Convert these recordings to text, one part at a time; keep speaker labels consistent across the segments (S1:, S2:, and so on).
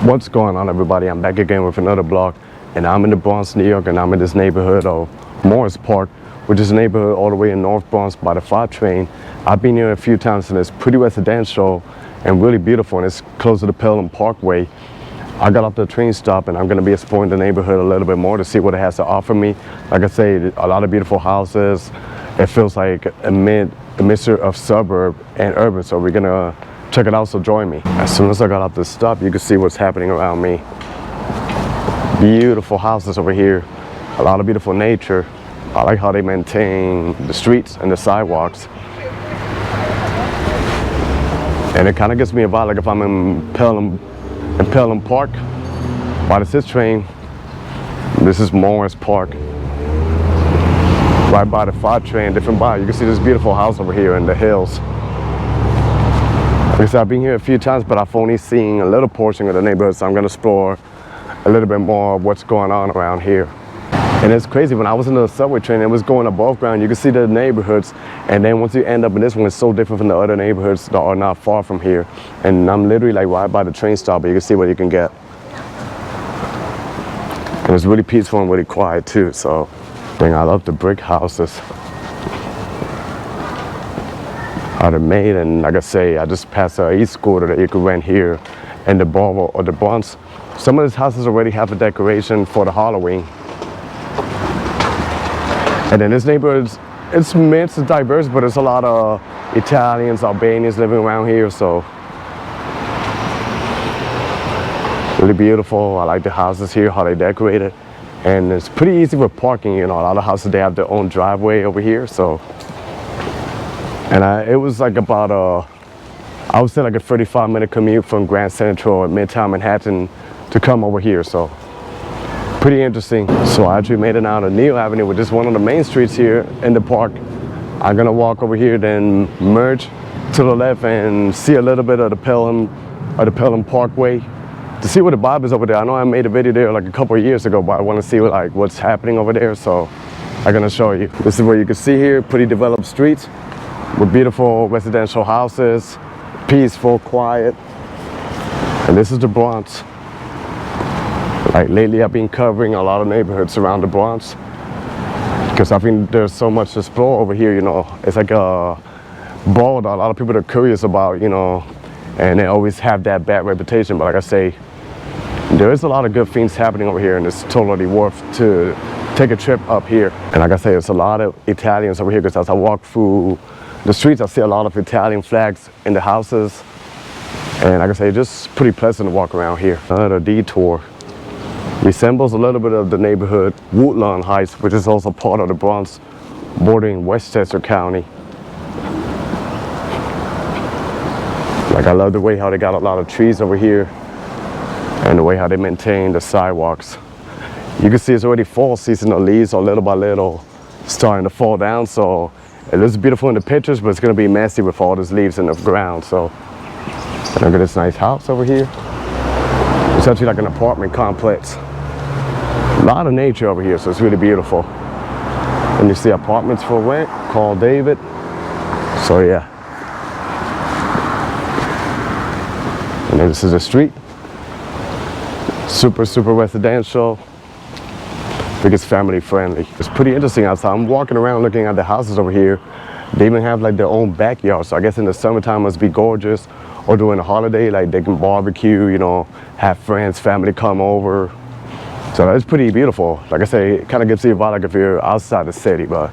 S1: What's going on, everybody? I'm back again with another vlog, and I'm in the Bronx, New York, and I'm in this neighborhood of Morris Park, which is a neighborhood all the way in North Bronx by the 5 train. I've been here a few times, and it's pretty residential and really beautiful, and it's close to the Pelham Parkway. I got off the train stop, and I'm going to be exploring the neighborhood a little bit more to see what it has to offer me. Like I say, a lot of beautiful houses. It feels like a mixture of suburb and urban, so we're going to check it out, so join me. As soon as I got off the stop, you can see what's happening around me. Beautiful houses over here, a lot of beautiful nature. I like how they maintain the streets and the sidewalks. And it kind of gives me a vibe like if I'm in Pelham Park by the 6 train. This is Morris Park. Right by the 5 train, different vibe. You can see this beautiful house over here in the hills. Like I said, I've been here a few times, but I've only seen a little portion of the neighborhood, so I'm going to explore a little bit more of what's going on around here. And it's crazy, when I was in the subway train, it was going above ground. You can see the neighborhoods, and then once you end up in this one, it's so different from the other neighborhoods that are not far from here. And I'm literally like right by the train stop, but you can see what you can get. And it's really peaceful and really quiet too, so dang, I love the brick houses. How they're made, and like I say, I just passed a e-scooter that you could rent here in the borough or the Bronx. Some of these houses already have a decoration for the Halloween. And then this neighborhood, it's mixed and diverse, but there's a lot of Italians, Albanians living around here, so really beautiful. I like the houses here, how they decorated, and it's pretty easy for parking. You know, a lot of houses, they have their own driveway over here, so. And it was like about I would say like a 35-minute commute from Grand Central and Midtown Manhattan to come over here, so pretty interesting. So I actually made it out of Neal Avenue, which is one of the main streets here in the park. I'm gonna walk over here, then merge to the left and see a little bit of the Pelham Parkway to see what the vibe is over there. I know I made a video there like a couple of years ago, but I want to see like what's happening over there, so I'm gonna show you. This is what you can see here, pretty developed streets with beautiful residential houses, peaceful, quiet. And this is the Bronx. Like lately I've been covering a lot of neighborhoods around the Bronx because I think there's so much to explore over here, you know. It's like a borough that a lot of people are curious about, you know, and they always have that bad reputation. But like I say, there is a lot of good things happening over here, and it's totally worth to take a trip up here. And like I say, there's a lot of Italians over here because as I walk through the streets, I see a lot of Italian flags in the houses. And like I say, just pretty pleasant to walk around here. Another detour. Resembles a little bit of the neighborhood Woodlawn Heights, which is also part of the Bronx, bordering Westchester County. Like I love the way how they got a lot of trees over here and the way how they maintain the sidewalks. You can see it's already fall season. The leaves are little by little starting to fall down, so it looks beautiful in the pictures, but it's going to be messy with all these leaves in the ground. So look at this nice house over here. It's actually like an apartment complex. A lot of nature over here, so it's really beautiful. And you see apartments for rent called David. So yeah. And then this is the street. Super residential. I think it's family friendly. It's pretty interesting outside. I'm walking around looking at the houses over here. They even have like their own backyard, so I guess in the summertime it must be gorgeous. Or during a holiday, like they can barbecue, you know, have friends, family come over. So that's pretty beautiful. Like I say, it kind of gives you a vibe like if you're outside the city, but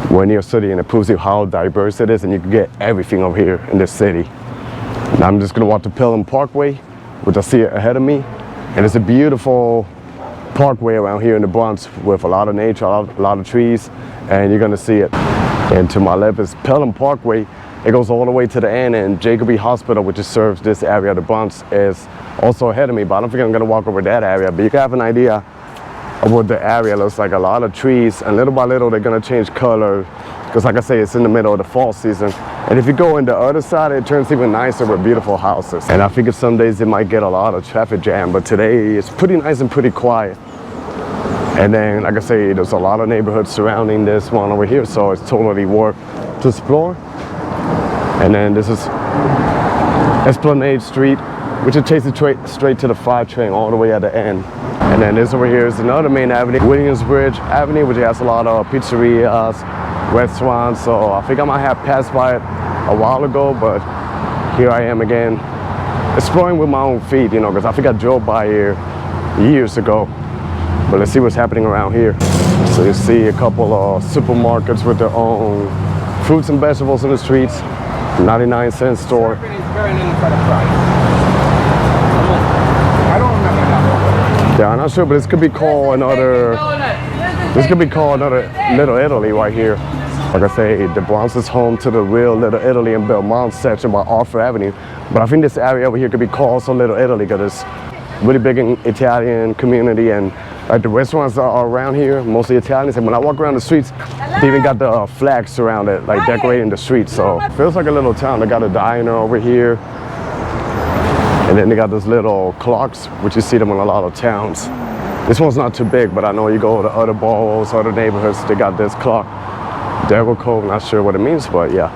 S1: when you're a city, and it proves you how diverse it is, and you can get everything over here in this city. Now I'm just gonna walk to Pelham Parkway, which I see ahead of me, and it's a beautiful parkway around here in the Bronx with a lot of nature, a lot of trees, and you're gonna see it. And to my left is Pelham Parkway. It goes all the way to the end, and Jacobi Hospital, which serves this area of the Bronx, is also ahead of me, but I don't think I'm gonna walk over that area. But you can have an idea of what the area looks like. A lot of trees, and little by little they're gonna change color, because like I say, it's in the middle of the fall season. And if you go on the other side, it turns even nicer with beautiful houses. And I figure some days it might get a lot of traffic jam, but today it's pretty nice and pretty quiet. And then, like I say, there's a lot of neighborhoods surrounding this one over here, so it's totally worth to explore. And then this is Esplanade Street, which it takes it straight to the 5 train all the way at the end. And then this over here is another main avenue, Williamsbridge Avenue, which has a lot of pizzerias, restaurants. So I think I might have passed by it a while ago, but here I am again, exploring with my own feet, you know, because I think I drove by here years ago. But let's see what's happening around here. So you see a couple of supermarkets with their own fruits and vegetables in the streets, 99-cent store. Yeah, I'm not sure, but this could be called another Little Italy right here. Like I say, the Bronx is home to the real Little Italy and Belmont section by Arthur Avenue. But I think this area over here could be called also Little Italy because it's really big in Italian community, and like the restaurants are around here, mostly Italians. And when I walk around the streets, they even got the flags surrounded, like decorating the streets. So it feels like a little town. They got a diner over here. And then they got those little clocks, which you see them in a lot of towns. This one's not too big, but I know you go to other boroughs, other neighborhoods, they got this clock. Devico, not sure what it means, but yeah.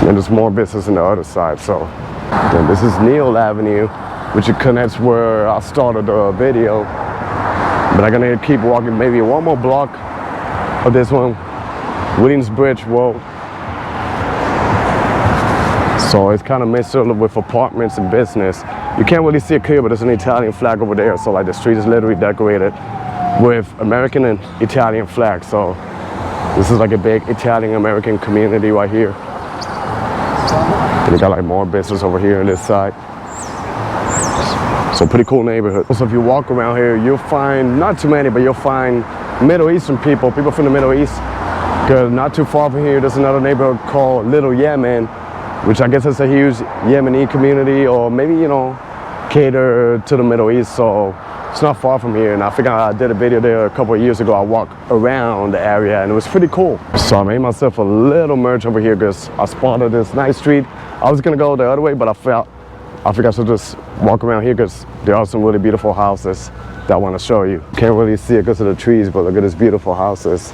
S1: And there's more business on the other side. So then this is Neal Avenue, which connects where I started the video. But I'm gonna keep walking maybe one more block of this one, Williamsbridge Road. So it's kind of mixed up with apartments and business. You can't really see it clear, but there's an Italian flag over there. So like the street is literally decorated with American and Italian flags. So this is like a big Italian-American community right here. And they got like more business over here on this side. So pretty cool neighborhood. So if you walk around here, you'll find, not too many, but you'll find Middle Eastern people from the Middle East. Because not too far from here, there's another neighborhood called Little Yemen, which I guess is a huge Yemeni community, or maybe, you know, cater to the Middle East. So it's not far from here. And I think I did a video there a couple of years ago. I walked around the area and it was pretty cool. So I made myself a little merch over here because I spotted this nice street. I was gonna go the other way, but I think I should just walk around here because there are some really beautiful houses that I want to show you. Can't really see it because of the trees, but look at these beautiful houses.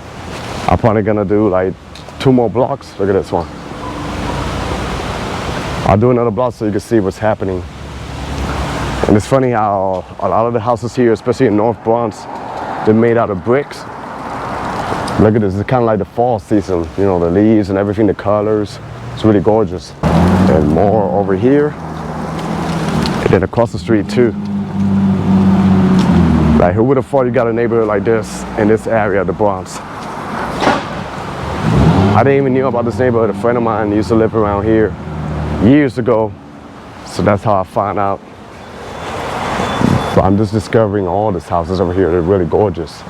S1: I'm probably gonna do like 2 more blocks. Look at this one. I'll do another block so you can see what's happening. And it's funny how a lot of the houses here, especially in North Bronx, they're made out of bricks. Look at this, it's kind of like the fall season, you know, the leaves and everything, the colors. It's really gorgeous. And more over here. And then across the street too. Like, who would have thought you got a neighborhood like this in this area of the Bronx? I didn't even know about this neighborhood. A friend of mine used to live around here years ago, so that's how I found out. So I'm just discovering all these houses over here. They're really gorgeous.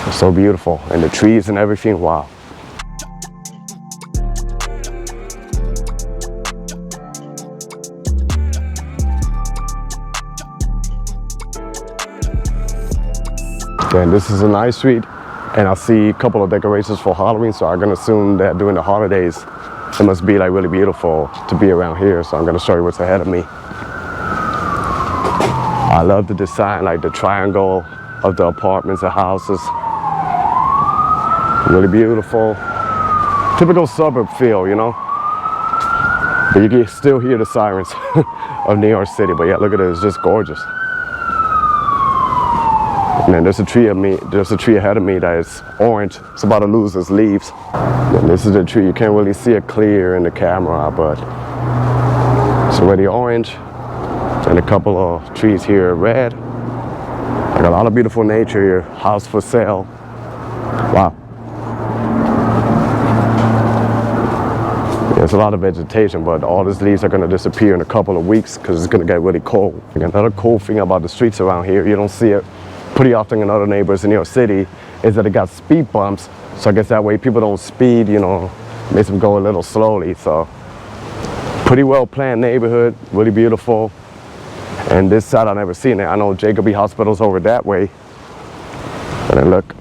S1: They're so beautiful, and the trees and everything, wow. And this is a nice street, and I see a couple of decorations for Halloween, so I'm gonna assume that during the holidays it must be like really beautiful to be around here. So I'm gonna show you what's ahead of me. I love the design, like the triangle of the apartments and houses. Really beautiful. Typical suburb feel, you know? But you can still hear the sirens of New York City. But yeah, look at it, it's just gorgeous. And then there's a tree ahead of me that is orange. It's about to lose its leaves. And this is the tree. You can't really see it clear in the camera, but it's already orange. And a couple of trees here are red. Like a lot of beautiful nature here. House for sale. Wow. There's a lot of vegetation, but all these leaves are going to disappear in a couple of weeks because it's going to get really cold. And another cool thing about the streets around here, you don't see it pretty often in other neighborhoods in New York City, is that it got speed bumps. So I guess that way people don't speed, you know, makes them go a little slowly. So pretty well planned neighborhood, really beautiful. And this side I've never seen it. I know Jacobi Hospital's over that way. And then look.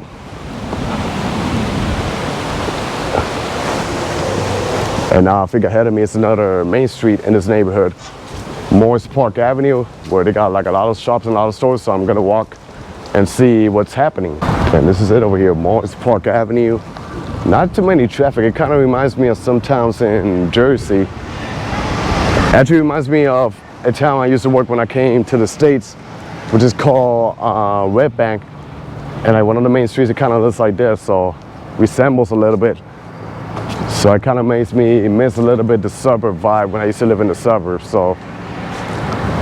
S1: And now I think ahead of me is another main street in this neighborhood, Morris Park Avenue, where they got like a lot of shops and a lot of stores. So I'm gonna walk and see what's happening. And this is it over here, Morris Park Avenue, Not too many traffic. It kind of reminds me of some towns in Jersey. Actually reminds me of a town I used to work when I came to the States, which is called Red Bank. And like one of the main streets, it kind of looks like this, so resembles a little bit. So it kind of makes me miss a little bit the suburb vibe when I used to live in the suburbs. So,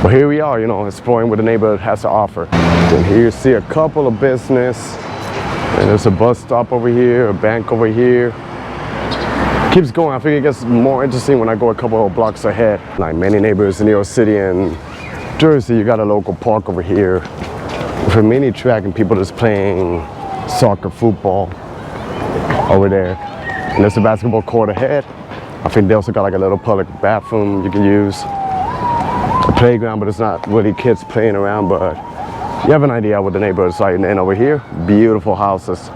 S1: but here we are, you know, exploring what the neighborhood has to offer. And here you see a couple of business, and there's a bus stop over here, a bank over here. Keeps going. I think it gets more interesting when I go a couple of blocks ahead. Like many neighborhoods in New York City and Jersey, you got a local park over here with a mini track and people just playing soccer, football over there. And there's a basketball court ahead. I think they also got like a little public bathroom you can use. A playground, but it's not really kids playing around, but you have an idea what the neighborhood's like. And then over here, beautiful houses.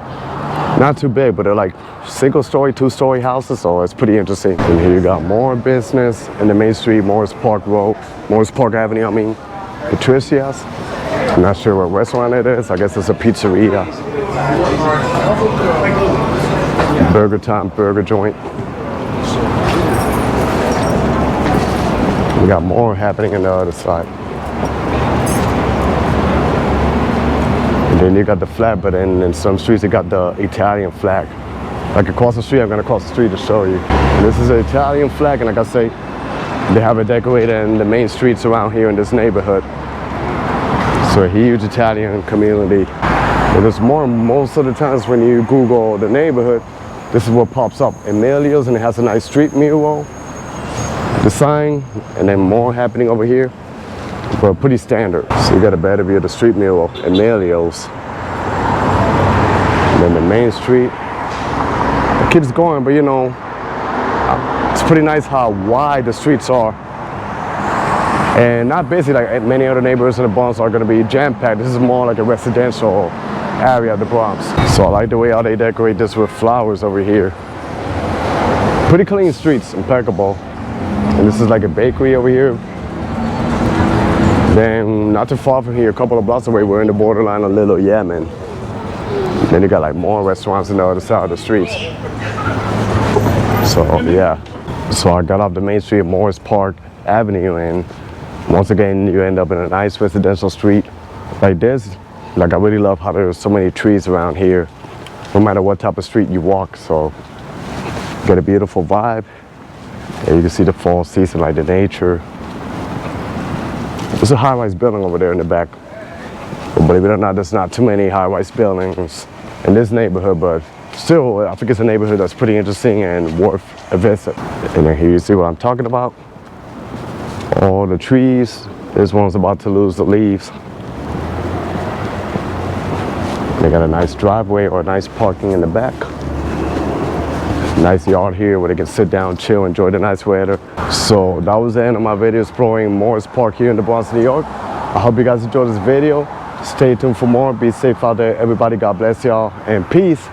S1: Not too big, but they're like single-story, two-story houses, so it's pretty interesting. And here you got more business in the main street, Morris Park Avenue, I mean, Patricia's. I'm not sure what restaurant it is. I guess it's a pizzeria. Burger Time burger joint. We got more happening on the other side. And then you got the flag, but in some streets you got the Italian flag. Like across the street, I'm gonna cross the street to show you. And this is an Italian flag, and like I say, they have it decorated in the main streets around here in this neighborhood. So a huge Italian community. But there's more, most of the times when you Google the neighborhood, this is what pops up. Emilio's, and it has a nice street mural, the sign, and then more happening over here. But pretty standard. So you got a better view of the street mural, Emilio's. And then the main street. It keeps going, but you know, it's pretty nice how wide the streets are. And not busy like many other neighborhoods in the Bronx are going to be jam-packed. This is more like a residential area of the Bronx. So I like the way how they decorate this with flowers over here. Pretty clean streets, impeccable. And this is like a bakery over here. Then not too far from here, a couple of blocks away, we're in the borderline of Little Yemen. Then you got like more restaurants on the other side of the streets. So yeah, so I got off the main street of Morris Park Avenue, and once again you end up in a nice residential street like this. Like I really love how there's so many trees around here, no matter what type of street you walk. So get a beautiful vibe, and you can see the fall season, like the nature. There's a high-rise building over there in the back. But believe it or not, there's not too many high-rise buildings in this neighborhood, but still, I think it's a neighborhood that's pretty interesting and worth a visit. And then here you see what I'm talking about. All the trees. This one's about to lose the leaves. They got a nice driveway or nice parking in the back. Nice yard here where they can sit down, chill, enjoy the nice weather. So that was the end of my video exploring Morris Park here in the Bronx, New York. I hope you guys enjoyed this video. Stay tuned for more. Be safe out there, everybody. God bless y'all, and peace.